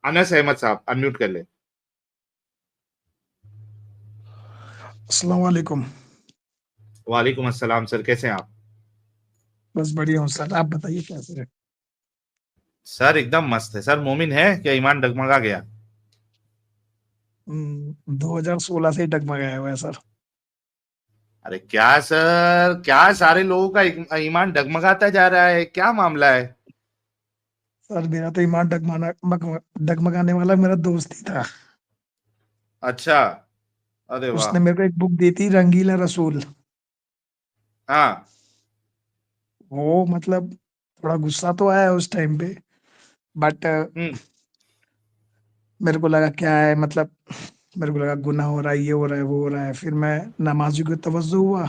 अनस अहमद साहब अनम्यूट कर ले। अस्सलाम वालेकुम। वालेकुम अस्सलाम सर, कैसे हैं आप? बस बढ़िया हूँ सर, आप बताइए कैसे हैं? सर एकदम मस्त है सर। मोमिन है क्या ईमान डगमगा गया? 2016 से ही डगमगाया हुआ है सर। अरे क्या सर, क्या सारे लोगों का ईमान डगमगाता जा रहा है, क्या मामला है? सर मेरा तो ईमान डगमगाने वाला मेरा दोस्त ही था। अच्छा। अरे वाह। उसने मेरे को एक बुक दी थी, रंगीला रसूल। हाँ। वो मतलब थोड़ा गुस्सा तो आया उस टाइम पे, बट हम्म। मेरे को लगा क्या है मतलब, मेरे को लगा गुनाह हो रहा है, ये हो रहा है, वो हो रहा है। फिर मैं नमाजी को तवज्जो हुआ,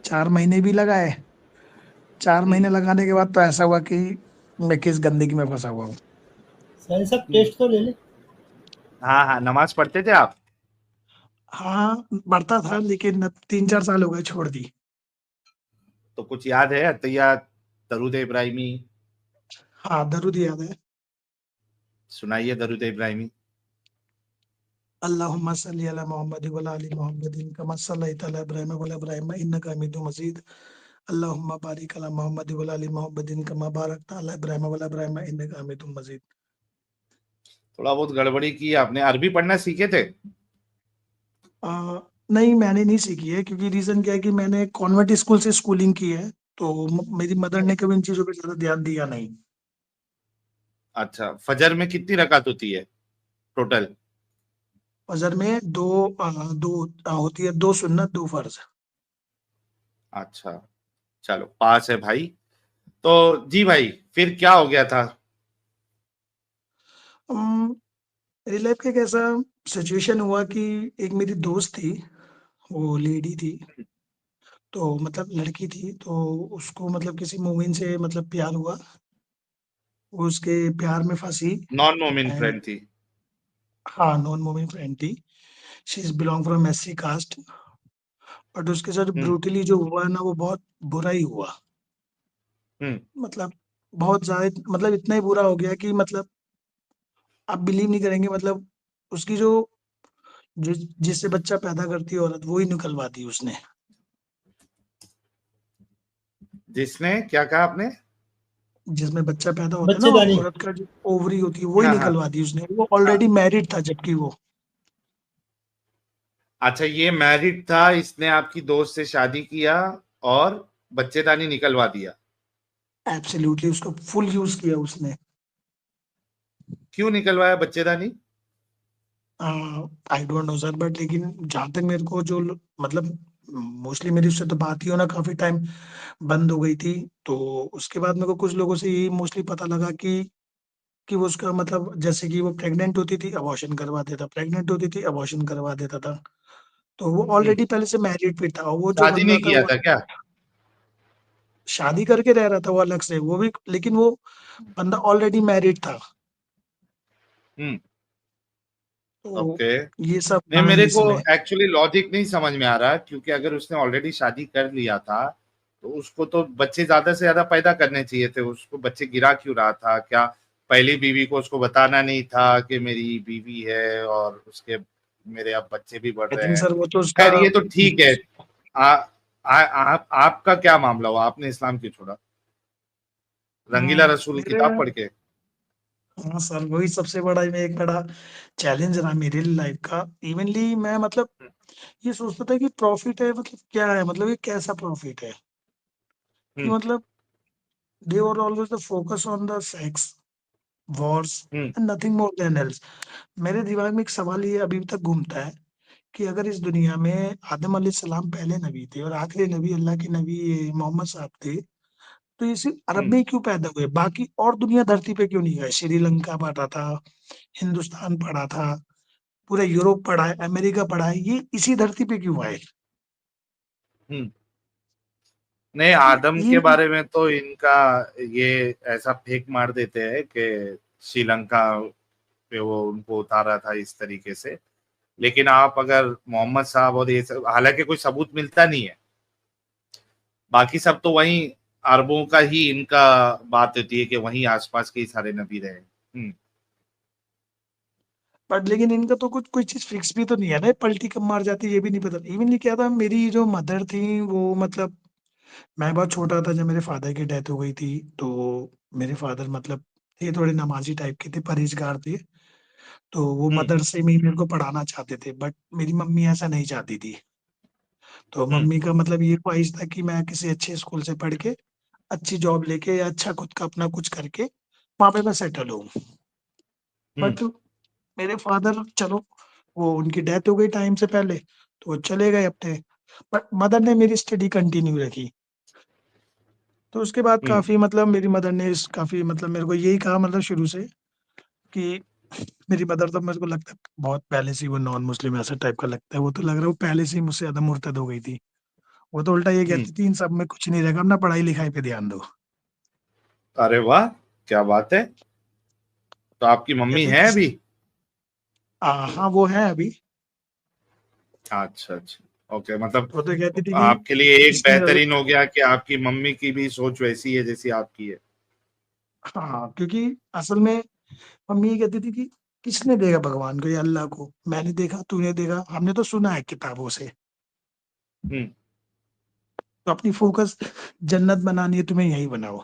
4 महीने भी लगाए। 4 महीने हम्म। लगाने के बाद तो ऐसा हुआ कि मैं किस गंदगी में फंसा हुआ हूँ। साहिल साहब हम्म। टेस्ट तो ले ले। हाँ हाँ, नमाज पढ़ते थे आप? हाँ बढ़ता था, लेकिन अब 3-4 साल हो गए छोड़ दी। तो कुछ याद है? अतहियात, दरूद इब्राहिमी? हाँ दरूद याद है। सुनाइए दरूद इब्राहिमी। अल्लाहुम्मा सल्ली अला मोहम्मद व अला आलि मोहम्मदिन कमा सल्लैता अला इब्राहीम व अला इब्राहीम इन्नका हमीदुम मजीद। अल्लाहुम्मा बारिक अला मोहम्मद व अला आलि मोहम्मदिन कमा बारकता अला इब्राहीम व अला इब्राहीम इन्नका हमीदुम मजीद। थोड़ा बहुत गड़बड़ी की आपने। अरबी पढ़ना सीखे थे? आ, नहीं मैंने नहीं सीखी है, क्योंकि रीजन क्या है कि मैंने कॉन्वेंट स्कूल से स्कूलिंग की है। तो मेरी मदर ने कभी इन चीजों पे ज्यादा ध्यान दिया नहीं। अच्छा, फजर में कितनी रकात होती है टोटल? फजर में दो होती है, 2 सुन्नत 2 फर्ज। अच्छा, चलो पास है भाई। तो जी भाई, फिर क्या हो गया था? मेरी लाइफ का एक ऐसा सिचुएशन हुआ कि एक मेरी दोस्त थी, वो लेडी थी। तो मतलब लड़की थी, तो उसको मतलब किसी मोमिन से मतलब प्यार हुआ। वो उसके प्यार में फंसी। नॉन मोमिन एंड फ्रेंड थी? हाँ, नॉन मोमिन फ्रेंड थी। She is belong from SC caste. But उसके साथ हम्म। ब्रूटली जो हुआ ना, वो बहुत बुरा ही हुआ। हम्म। मतलब बहुत ज्यादा, मतलब इतना ही बुरा हो गया कि मतलब आप बिलीव नहीं करेंगे। मतलब उसकी जो जिससे बच्चा पैदा करती है औरत, वो ही निकलवा दी उसने। जिसने क्या कहा आपने? जिसमें बच्चा पैदा होता है ना, बच्चेदानी। औरत का जो ओवरी होती है, वो ही हाँ हाँ निकलवा दी उसने। वो हाँ। ऑलरेडी मैरिड था जबकि वो। अच्छा, ये मैरिड था, इसने आपकी दोस्त से शादी किया और बच्चेदानी निकलवा दिया? एब्सोल्युटली उसको फुल यूज किया उसने। क्यों निकलवाया बच्चेदानी? I don't know sir, but लेकिन जहां तक मेरे को मतलब मोस्टली मेरी उससे तो बात ही होना काफी टाइम बंद हो गई थी। तो उसके बाद मेरे को कुछ लोगों से यही मोस्टली पता लगा कि वो उसका मतलब, जैसे कि वो प्रेग्नेंट होती थी अबॉर्शन करवा देता, प्रेग्नेंट होती थी अबॉर्शन करवा देता था। तो वो हम्म। ऑलरेडी पहले से मैरिड भी था, और वो जो शादी बंदा नहीं था किया वो था क्या? शादी करके रह रहा था वो अलग से, वो भी। लेकिन वो बंदा ऑलरेडी मैरिड था। हम्म। तो ओके। ये सब नहीं, था मेरे को इसमें। एक्चुअली लॉजिक नहीं समझ में आ रहा, क्योंकि अगर उसने ऑलरेडी शादी कर लिया था तो उसको तो बच्चे ज्यादा से ज्यादा पैदा करने चाहिए थे। उसको बच्चे गिरा क्यों रहा था? क्या पहली बीवी को उसको बताना नहीं था कि मेरी बीवी है और उसके मेरे अब बच्चे भी बढ़ आई रहे थिंक हैं? सर वो तो उसका खैर, ये तो ठीक है। आ, आपका क्या मामला हुआ? आपने इस्लाम क्यों छोड़ा? रंगीला रसूल मेरे, किताब पढ़ के? हाँ सर वही सबसे बड़ा, एक बड़ा चैलेंज रहा मेरे लाइफ का। इवनली मैं मतलब ये सोचता था कि प्रॉफिट है, मतलब क्या है, मतलब ये कैसा प्रॉफिट है कि हम्म। मतलब they were always the focus on the sex, wars hmm. And nothing more than else. मेरे दिमाग में एक सवाल ये अभी तक घूमता है कि अगर इस दुनिया में आदम अलैहिस्सलाम पहले नबी थे और आखिरी नबी अल्लाह के नबी ये मोहम्मद साहब थे, तो ये सिर्फ अरब हम्म। में ही क्यों पैदा हुए? बाकी और दुनिया धरती पे क्यों नहीं गए? श्रीलंका पढ़ा था, हिंदुस्तान पढ़ा था, पूरा यूरोप पढ़ा है, अमेरिका पढ़ा है, ये इसी धरती पे क्यों आए? हम्म। नहीं, तो आदम ये के बारे में तो इनका ये ऐसा फेक मार देते हैं कि श्रीलंका पे वो उनको उतारा था इस तरीके से। लेकिन आप अगर मोहम्मद साहब और ये सब, हालांकि कोई सबूत मिलता नहीं है, बाकी सब तो वहीं अरबों का ही इनका बात होती है कि वहीं आसपास के ही सारे नबी रहे। हम्म। बट लेकिन इनका तो कुछ कोई चीज़ फिक्स भी तो नहीं है ना, पलटी कब मार जाती है ये भी नहीं पता। इवन ये क्या था, मेरी जो मदर थी वो मतलब मैं बहुत छोटा था जब मेरे फादर की डेथ हो गई थी, तो मेरे फादर मतलब ये थोड़े नमाज़ी टाइप के थे, परहेज़गार थे, तो वो हम्म। मदरसे में ही मेरे को पढ़ाना चाहते थे, बट मेरी मम्मी ऐसा नहीं चाहती थी। तो हम्म। मम्मी का मतलब ये ख्वाहिश था कि मैं किसी अच्छे स्कूल से पढ़ के, अच्छी जॉब लेके या अच्छा खुद का अपना कुछ करके, वहाँ पे मैं सेटल होऊँ। हम्म। बट मेरे फादर चलो, वो उनकी डेथ हो गई टाइम से पहले, तो वो चले गए अपने, बट मदर ने मेरी स्टडी कंटिन्यू रखी। तो उसके बाद हम्म। काफ़ी मतलब मेरी मदर ने इस काफ़ी मतलब मेरे को यही कहा मतलब शुरू से कि मेरी मदर तो मेरे को लगता है बहुत पहले से ही वो नॉन मुस्लिम ऐसा टाइप का लगता है, वो तो लग रहा है वो पहले से ही मुझसे ज़्यादा मुर्तद हो गई थी। वो तो उल्टा ये हम्म। कहती थी इन सब में कुछ नहीं रहेगा, अपना पढ़ाई-लिखाई पे ध्यान दो। अरे वाह, क्या बात है। तो आपकी मम्मी कहती है किस अभी? हाँ, वो है अभी। अच्छा अच्छा, ओके, मतलब वो तो कहती थी कि आपके लिए एक किसने बेहतरीन हो गया कि आपकी मम्मी की भी सोच वैसी है जैसी आपकी है। हाँ, क्योंकि असल में मम्मी ये कहती थी कि किसने देखा भगवान को या अल्लाह को? मैंने देखा, तूने देखा, हमने तो सुना है किताबों से। हम्म। तो अपनी फ़ोकस जन्नत बनानी है तुम्हें यहीं बनाओ।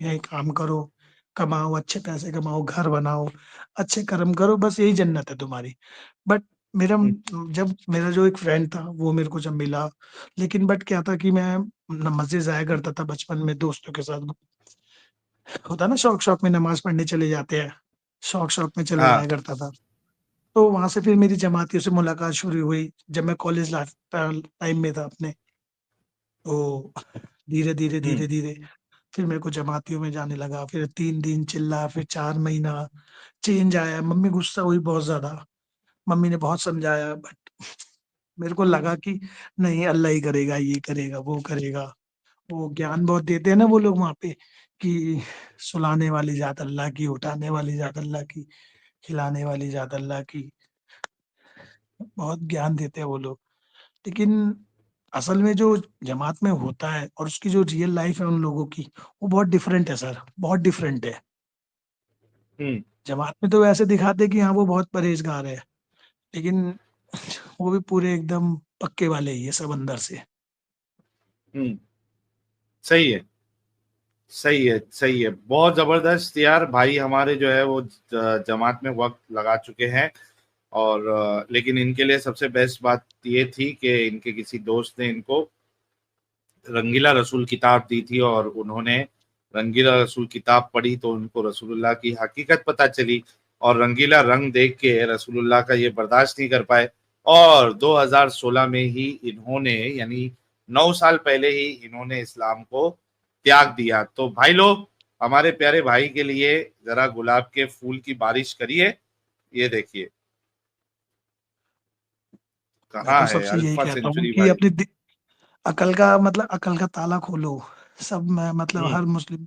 यहीं काम करो, कमाओ, अच्छे पैसे कमाओ, घर बनाओ, अच्छे कर्म करो, बस यही जन्नत है तुम्हारी। बट मेरा हम्म। जब मेरा जो एक फ्रेंड था वो मेरे को जब मिला, लेकिन बट क्या था कि मैं मस्जिद जाया करता था बचपन में दोस्तों के साथ। होता है ना शौक-शौक में नमाज़ पढ़ने चले जाते हैं, शौक-शौक में चले हाँ। जाया करता था। तो वहाँ से फिर मेरी जमातियों से मुलाकात शुरू हुई, जब मैं कॉलेज लाइफ़ टाइम में था अपने। तो धीरे-धीरे, हम्म। धीरे-धीरे फिर मेरे को जमातियों में जाने लगा, फिर 3 दिन चिल्ला, फिर 4 महीना, चेंज आया, मम्मी गुस्सा हुई बहुत ज़्यादा। मम्मी ने बहुत समझाया बट मेरे को लगा कि नहीं अल्लाह ही करेगा, ये करेगा, वो करेगा। वो ज्ञान बहुत देते हैं ना वो लोग वहाँ पे कि सुलाने वाली ज़ात अल्लाह की, उठाने वाली ज़ात अल्लाह की, खिलाने वाली ज़ात अल्लाह की, बहुत ज्ञान देते हैं वो लोग। लेकिन असल में जो जमात में होता है और उसकी जो रियल लाइफ़ है उन लोगों की, वो बहुत डिफरेंट है सर, बहुत डिफरेंट है। हम्म। जमात में तो वैसे दिखाते हैं कि हाँ, वो बहुत परहेज़गार है, लेकिन वो भी पूरे एकदम पक्के वाले ही है सब अंदर से। हम्म। सही है, सही है, सही है, बहुत जबरदस्त यार। भाई हमारे जो है वो जमात में वक्त लगा चुके हैं। और लेकिन इनके लिए सबसे बेस्ट बात ये थी कि इनके किसी दोस्त ने इनको रंगीला रसूल किताब दी थी, और उन्होंने रंगीला रसूल किताब पढ़ी तो उनको रसूलुल्लाह की हकीकत पता चली, और रंगीला रंग देख के रसूलुल्लाह का ये बर्दाश्त नहीं कर पाए, और 2016 में ही इन्होंने, यानी 9 साल पहले ही इन्होंने इस्लाम को त्याग दिया। तो भाई लोग, हमारे प्यारे भाई के लिए जरा गुलाब के फूल की बारिश करिए। ये देखिए, मैं कहाँ तो है सबसे यही अल्फा कहता हूँ सेंचुरी कि भाई। अपनी अकल का मतलब अकल का ताला खोलो। सब में मतलब हम्म। हर मुस्लिम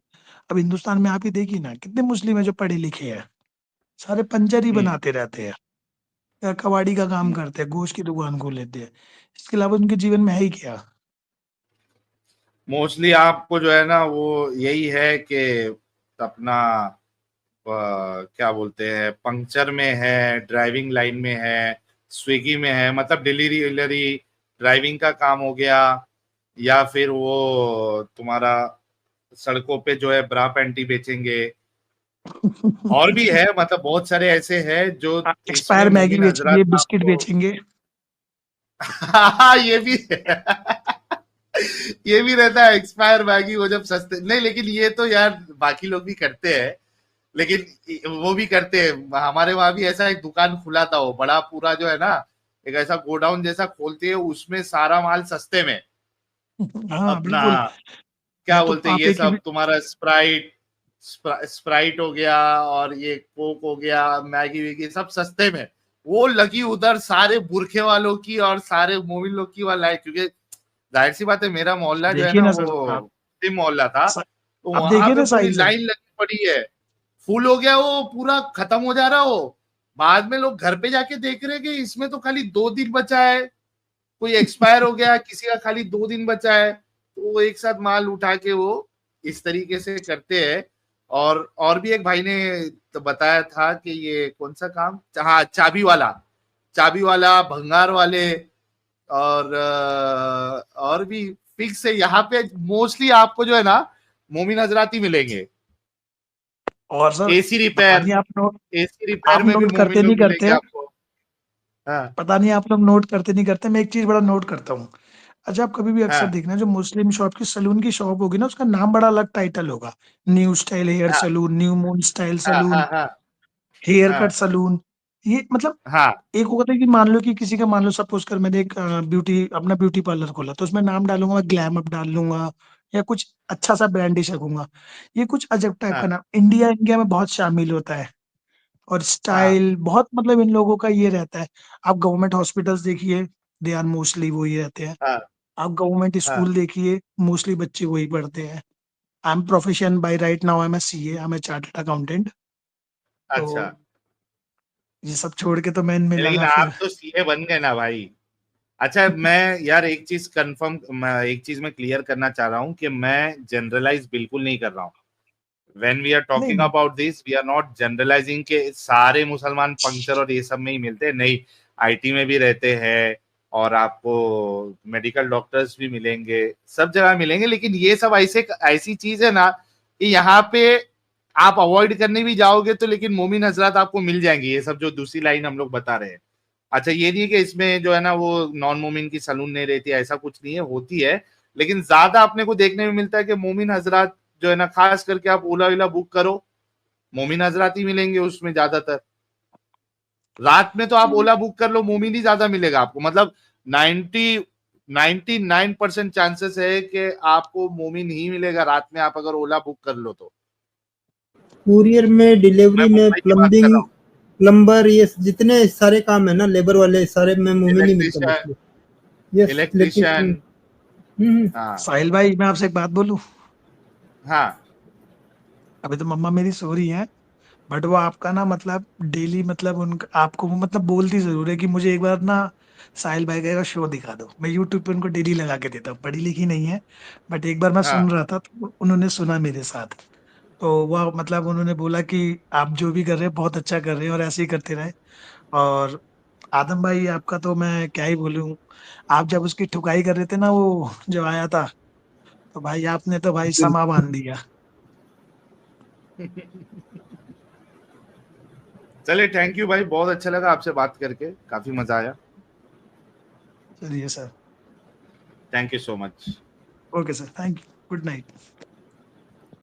अब हिंदुस्तान में आप ही देखिए ना कितने मुस्लिम हैं जो पढ़े लिखे हैं। सारे पंचर ही हम्म। बनाते रहते हैं या कबाड़ी का काम हम्म। करते हैं, गोश्त की दुकान खोल लेते हैं। इसके अलावा उनके जीवन में है ही क्या? मोस्टली आपको जो है ना वो यही है कि अपना क्या बोलते हैं, पंक्चर में है, ड्राइविंग लाइन में है, स्विगी में है, मतलब डिलीवरी विलरी ड्राइविंग का काम हो गया, या फिर वो तुम्हारा सड़कों पे जो है ब्रा पैंटी बेचेंगे। और भी है, मतलब बहुत सारे ऐसे हैं जो इसमें एक्सपायर मैगी मोमिन बेचेंगे, हजरात बिस्किट आपको बेचेंगे। हाँ, ये भी ये भी रहता है, एक्सपायर मैगी वो जब सस्ते नहीं, लेकिन ये तो यार बाकी लोग भी करते हैं, लेकिन वो भी करते हैं। हमारे वहां भी ऐसा एक दुकान खुला था, वो बड़ा पूरा जो है ना, एक ऐसा गोडाउन जैसा खोलते हैं, उसमें सारा माल सस्ते में। हाँ, अपना बिल्कुल। क्या मैं तो बोलते हैं, ये पापे की भी सब तुम्हारा स्प्राइट, स्प्राइट हो गया, और ये कोक हो गया, मैगी वैगी सब सस्ते में। वो लगी उधर सारे बुरखे वालों की और सारे मोमिन लोग की वाला है, क्योंकि जाहिर सी बात है, मेरा मोहल्ला जो है देखिए ना ना वो सर आप मुस्लिम मोहल्ला था, स तो अब वहां देखिए पे ना पूरी साहिल सर। लाइन लगी पड़ी है। फुल हो गया, वो पूरा खत्म हो जा रहा हो। बाद में लोग घर पे जाके देख रहे हैं कि इसमें तो खाली 2 दिन बचा है, कोई एक्सपायर हो गया, किसी का खाली 2 दिन बचा है, तो वो एक साथ माल उठा के वो इस तरीके से करते हैं। और भी एक भाई ने तो बताया था कि ये कौन सा काम, हाँ चाबी वाला भंगार वाले, और भी फिक्स है यहाँ पे मोस्टली आपको जो है ना मोमिन हजराती मिलेंगे। और सर एसी पता रिपेयर, नहीं एसी रिपेयर आप में भी नोट मोमिन करते नहीं लोग मिलेंगे करते, आपको। हाँ पता नहीं आप लोग नोट करते नहीं करते, मैं एक चीज बड़ा नोट करता हूँ। अच्छा, आप कभी भी अक्सर हाँ देखना, जो मुस्लिम शॉप की सलून की शॉप होगी ना, उसका नाम बड़ा अलग टाइटल होगा। न्यू स्टाइल हेयर हाँ सलून, न्यू मून स्टाइल हाँ सलून, हाँ हाँ हेयर कट हाँ सलून। ये मतलब हाँ एक होता है कि मान लो कि किसी का, मान लो सपोज कर मैंने एक अपना ब्यूटी पार्लर खोला, तो उसमें नाम डालूंगा मैं ग्लैम अप डाल लूंगा, या कुछ अच्छा सा ब्रांडिश रखूंगा। ये कुछ अजब टाइप का हाँ नाम इंडिया इंडिया में बहुत शामिल होता है। और हाँ स्टाइल बहुत, मतलब इन लोगों का ये रहता है। आप गवर्नमेंट हॉस्पिटल्स देखिए, दे आर मोस्टली वही रहते हैं। हाँ आप गवर्नमेंट हाँ। स्कूल देखिए, मोस्टली बच्चे वही पढ़ते हैं। I am profession by right now, I am CA, I am chartered accountant. तो अच्छा, ये सब छोड़ के तो मैं इनमें लेकिन लगा आप फिर। तो सीए बन गए ना भाई। अच्छा, मैं यार एक चीज कंफर्म, मैं एक चीज मैं क्लियर करना चाह रहा हूँ कि मैं जनरलाइज बिल्कुल नहीं कर रहा हूँ। व्हेन वी आर नहीं टॉकिंग नहीं। About this, we are not generalizing के सारे मुसलमान पंक्चर और ये सब में ही मिलते हैं, नहीं। आईटी में भी रहते हैं, और आपको मेडिकल डॉक्टर्स भी मिलेंगे, सब जगह मिलेंगे, लेकिन ये सब ऐसे ऐसी चीज है ना कि यहाँ पे आप अवॉइड करने भी जाओगे तो लेकिन मोमिन हजरात आपको मिल जाएंगे, ये सब जो दूसरी लाइन हम लोग बता रहे हैं। अच्छा, ये नहीं है कि इसमें जो है ना वो नॉन मोमिन की सलून नहीं रहती, ऐसा कुछ नहीं है, होती है। लेकिन ज्यादा अपने को देखने में मिलता है कि मोमिन हजरात जो है ना, खास करके आप ओला ओला बुक करो, मोमिन हजरात ही मिलेंगे उसमें ज्यादातर। रात में तो आप ओला बुक कर लो, मोमिन ही ज्यादा मिलेगा आपको, मतलब 99% चांसेस है कि आपको मोमिन ही मिलेगा रात में, आप अगर ओला बुक कर लो तो। कुरियर में, मैं डिलीवरी में, मुंबई की बात कर रहा प्लम्बिंग, हूँ। प्लम्बर, ये जितने सारे काम है ना लेबर वाले, सारे में मोमिन ही मिलता है इलेक्ट्रिशियन, बस। Yes, electrician. इलेक्ट्रिशियन। हम्म। हाँ साहिल भाई, मैं आपसे एक बात बोलूं। हाँ अभी तो मम्मा मेरी सो रही है, बट वो आपका ना मतलब डेली, मतलब उनका आपको वो मतलब बोलती जरूर है कि मुझे एक बार ना साहिल भाई का शो दिखा दो। मैं यूट्यूब पे उनको डेली लगा के देता हूँ, पढ़ी लिखी नहीं है, बट एक बार मैं सुन हाँ रहा था तो उन्होंने सुना मेरे साथ। तो वह मतलब उन्होंने बोला कि आप जो भी कर रहे हैं बहुत अच्छा कर रहे हैं, और ऐसे ही करते रहे। और आदम भाई आपका तो मैं क्या ही बोलूं। आप जब उसकी ठुकाई कर रहे थे ना, वो जो आया था, तो भाई आपने तो भाई समा बांध दिया। चलिए, थैंक यू भाई, बहुत अच्छा लगा आपसे बात करके, काफी मजा आया। चलिए sir. Thank you so much. Okay sir, thank you, good night.